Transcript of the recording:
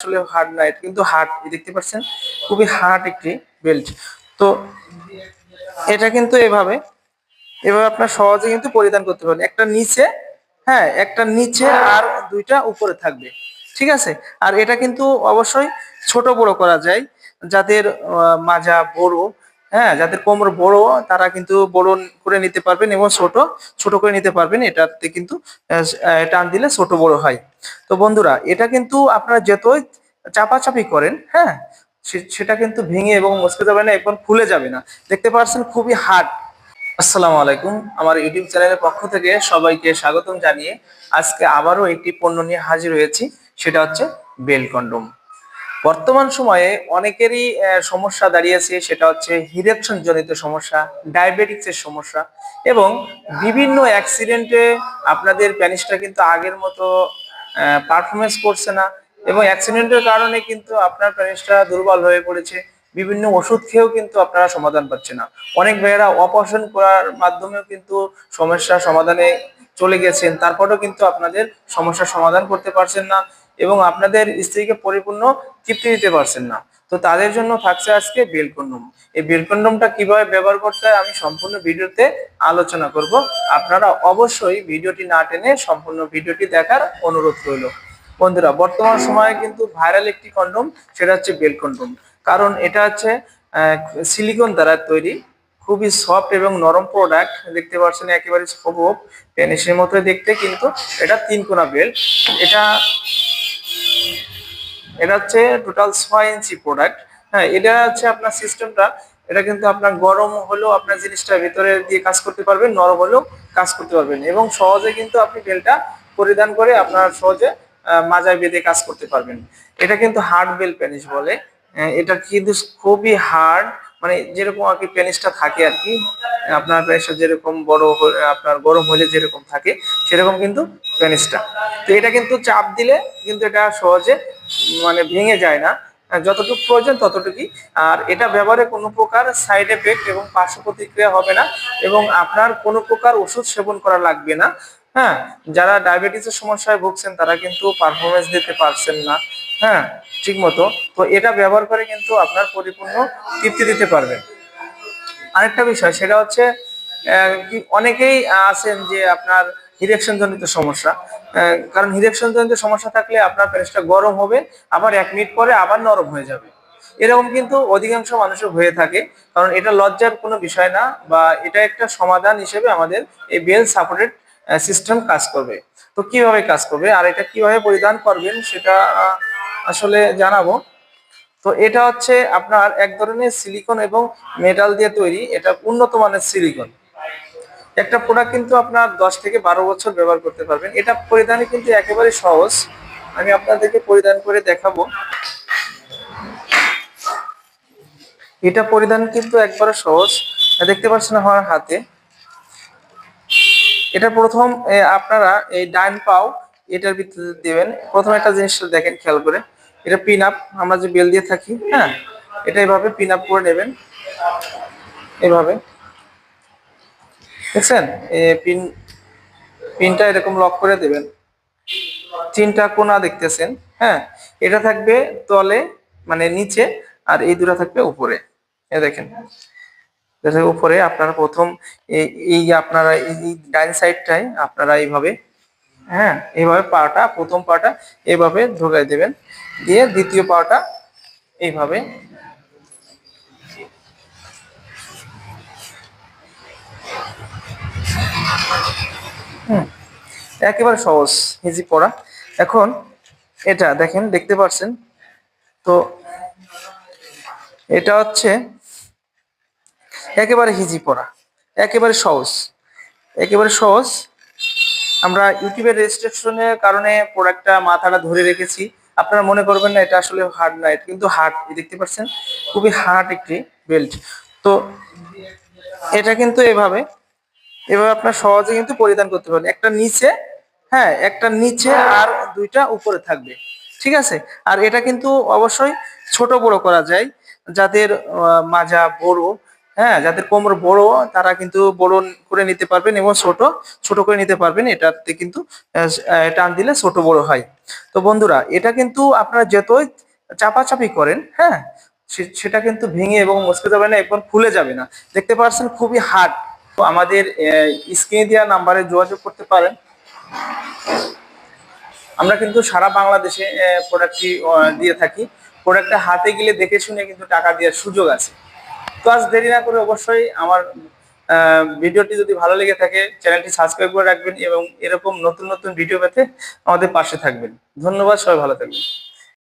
আসলে হার্ড না, এটা কিন্তু হার্ড, দেখতে পাচ্ছেন খুবই হার্ড একটি বেল্ট। তো এটা কিন্তু এভাবে এভাবে আপনার সহজে কিন্তু পরিধান করতে পারেন, একটা নিচে, হ্যাঁ একটা নিচে আর দুইটা উপরে থাকবে, ঠিক আছে। আর এটা কিন্তু অবশ্যই ছোট বড় করা যায়, যাদের মাজা বড়, হ্যাঁ যাদের কোমর বড় তারা কিন্তু বড় করে নিতে পারবেন এবং ছোট ছোট করে নিতে পারবেন, এটাতে কিন্তু টান দিলে ছোট বড় হয়। তো বন্ধুরা, এটা কিন্তু আপনারা যতই চাপাচাপি করেন, হ্যাঁ সেটা কিন্তু ভেঙে এবং মচকে যাবে না এবং খুলে যাবে না, দেখতে পাচ্ছেন খুবই হার্ড। আসসালামু আলাইকুম, আমার ইউটিউব চ্যানেলের পক্ষ থেকে সবাইকে স্বাগতম জানিয়ে আজকে আবারও একটি পণ্য নিয়ে হাজির হয়েছি, সেটা হচ্ছে বেল কন্ডোম। বর্তমান সময়ে অনেকেরই সমস্যা দাঁড়িয়েছে, সেটা হচ্ছে ইরেকশন জনিত সমস্যা, ডায়াবেটিক্সের সমস্যা এবং বিভিন্ন অ্যাক্সিডেন্টে আপনাদের প্যানিসটা কিন্তু আগের মতো পারফরমেন্স করছে না এবং অ্যাক্সিডেন্টের কারণে কিন্তু আপনার প্যানিসটা দুর্বল হয়ে পড়েছে। বিভিন্ন ওষুধ খেয়েও কিন্তু আপনারা সমাধান পাচ্ছে না। অনেক ভাইয়েরা অপারেশন করার মাধ্যমেও কিন্তু সমস্যার সমাধানে চলে গেছেন, তারপরেও কিন্তু আপনাদের সমস্যার সমাধান করতে পারছেন না এবং আপনাদের স্ত্রীকে পরিপূর্ণ তৃপ্তি দিতে পারছেন না। তো তাদের জন্য থাকছে আজকে বেল কন্ডোম। এই বেল কন্ডোমটা কিভাবে ব্যবহার করতে হয় আমি সম্পূর্ণ ভিডিওতে আলোচনা করব। আপনারা অবশ্যই ভিডিওটি না টেনে সম্পূর্ণ ভিডিওটি দেখার অনুরোধ রইল। বন্ধুরা, বর্তমান সময়ে কিন্তু ভাইরাল একটি কন্ডোম, সেটা হচ্ছে বেল কন্ডোম। কারণ এটা হচ্ছে সিলিকন দ্বারা তৈরি, খুবই সফট এবং নরম প্রোডাক্ট, দেখতে পাচ্ছেন একেবারে সবুজ পেনিসের মতো দেখতে, কিন্তু এটা 3 কোনা বেল্ট। এটা এটা হচ্ছে টোটাল 6 ইঞ্চি প্রোডাক্ট। হ্যাঁ, এটা হচ্ছে আপনার সিস্টেমটা, এটা কিন্তু আপনার গরম হলেও আপনার জিনিসটা ভিতরে দিয়ে কাজ করতে পারবেন, নরম হলেও কাজ করতে পারবেন এবং সহজে কিন্তু আপনি বেলটা পরিধান করে আপনার সহজে মাজায় বেঁধে কাজ করতে পারবেন। এটা কিন্তু হার্ড বেল পেনিস বলে। এটা কিন্তু খুবই হার্ড, মানে যেরকম আর কি পেনিসটা থাকে আর কি, আপনার পেনিসটা যেরকম বড় আপনার গরম হলে যেরকম থাকে সেরকম কিন্তু পেনিসটা। তো এটা কিন্তু চাপ দিলে কিন্তু এটা সহজে মানে ভেঙে যায় না, যতটুকু প্রয়োজন ততটুকুই। আর এটা ব্যবহারে কোনো প্রকার সাইড এফেক্ট এবং পার্শ্ব প্রতিক্রিয়া হবে না এবং আপনার কোনো প্রকার ওষুধ সেবন করা লাগবে না। হ্যাঁ, যারা ডায়াবেটিসের সমস্যায় ভুগছেন তারা কিন্তু পারফরমেন্স দিতে পারছেন না, হ্যাঁ ঠিক মতো, তো এটা ব্যবহার করে কিন্তু আপনার পরিপূর্ণ তৃপ্তি দিতে পারবেন। আরেকটা বিষয় সেটা হচ্ছে অনেকেই আছেন যে আপনার ইরেকশন জনিত সমস্যা, কারণ ইরেকশন জনিত সমস্যা থাকলে আপনার পেনিসটা গরম হবে, আবার 1 মিনিট পরে আবার নরম হয়ে যাবে। এরকম কিন্তু অধিকাংশ মানুষের হয়ে থাকে, কারণ এটা লজ্জার কোনো বিষয় না, বা এটা একটা সমাধান হিসেবে আমাদের এই বেল সাপোর্টেড সিস্টেম কাজ করবে। তো কিভাবে কাজ করবে আর এটা কিভাবে পরিধান করবেন সেটা আসলে জানাবো। তো এটা হচ্ছে আপনার এক ধরনের সিলিকন এবং মেটাল দিয়ে তৈরি, এটা উন্নত মানের সিলিকন। একটা প্রোডাক্ট কিন্তু আপনার 10 থেকে 12 বছর ব্যবহার করতে পারবেন। এটা পরিধানে কিন্তু একেবারে সহজ, আমি আপনাদেরকে পরিধান করে দেখাবো। এটা পরিধান কিন্তু একবারে সহজ, দেখতে পাচ্ছেন আমার হাতে। এটা প্রথম আপনারা এই ডাইন পাও এটার ভিতরে দিবেন। প্রথম একটা জিনিস দেখেন খেয়াল করে, এটা পিন আপ, আমরা যে বেল দিয়ে থাকি, হ্যাঁ এটা এইভাবে পিন আপ করে নেবেন, এইভাবে দেখছেন। পিন পিনটা এরকম লক করে দেবেন, 3টা কোণা দেখতেছেন, হ্যাঁ এটা থাকবে তলে মানে নিচে, আর এই দুটো থাকবে উপরে। এ দেখেন উপরে আপনারা প্রথম এই আপনারা এই ডাইন সাইডটাই আপনারা এইভাবে, হ্যাঁ এইভাবে পাটা, প্রথম পাটা এইভাবে ঢোকাই দেবেন, দিয়ে দ্বিতীয় পাটা এইভাবে, একেবারে সহজ ইজি পড়া। এখন এটা দেখেন, দেখতে পাচ্ছেন তো, এটা হচ্ছে একেবারে ইজি পড়া, একেবারে সহজ, একেবারে সহজ। আমরা ইউটিউবের রেজিস্ট্রেশনের কারণে প্রোডাক্টটা মাথাটা ধরে রেখেছি, আপনারা মনে করবেন না এটা আসলে হার্ড না, এটা কিন্তু হার্ড, দেখতে পাচ্ছেন খুবই হার্ড একটি বেল্ট। তো এটা কিন্তু এভাবে এভাবে আপনার সহজে কিন্তু পরিধান করতে পারেন, একটা নিচে, হ্যাঁ একটা নিচে আর দুইটা উপরে থাকবে, ঠিক আছে। আর এটা কিন্তু অবশ্যই ছোট বড় করা যায়, যাদের মাজা বড়, হ্যাঁ, যাদের কোমর বড় তারা কিন্তু বড় করে নিতে পারবেন এবং ছোট ছোট করে নিতে পারবেন। এটাতে কিন্তু টান দিলে ছোট বড় হয়। তো বন্ধুরা, এটা কিন্তু আপনারা যতই চাপাচাপি করেন, হ্যাঁ, সেটা কিন্তু ভেঙে এবং মচকে যাবে না এবং খুলে যাবে না। দেখতে পাচ্ছেন খুবই হার্ড। তো আমাদের স্ক্রিনে দেওয়া নাম্বারে যোগাযোগ করতে পারেন। আমরা কিন্তু সারা বাংলাদেশে প্রোডাক্টটি দিয়ে থাকি। প্রোডাক্টটা হাতে গেলে দেখে শুনে কিন্তু টাকা দেওয়ার সুযোগ আছে। তো আজ দেরি না করে অবশ্যই আমার ভিডিওটি যদি ভালো লেগে থাকে চ্যানেলটি সাবস্ক্রাইব করে রাখবেন এবং এরকম নতুন নতুন ভিডিও পেতে আমাদের পাশে থাকবেন। ধন্যবাদ, সবাই ভালো থাকবেন।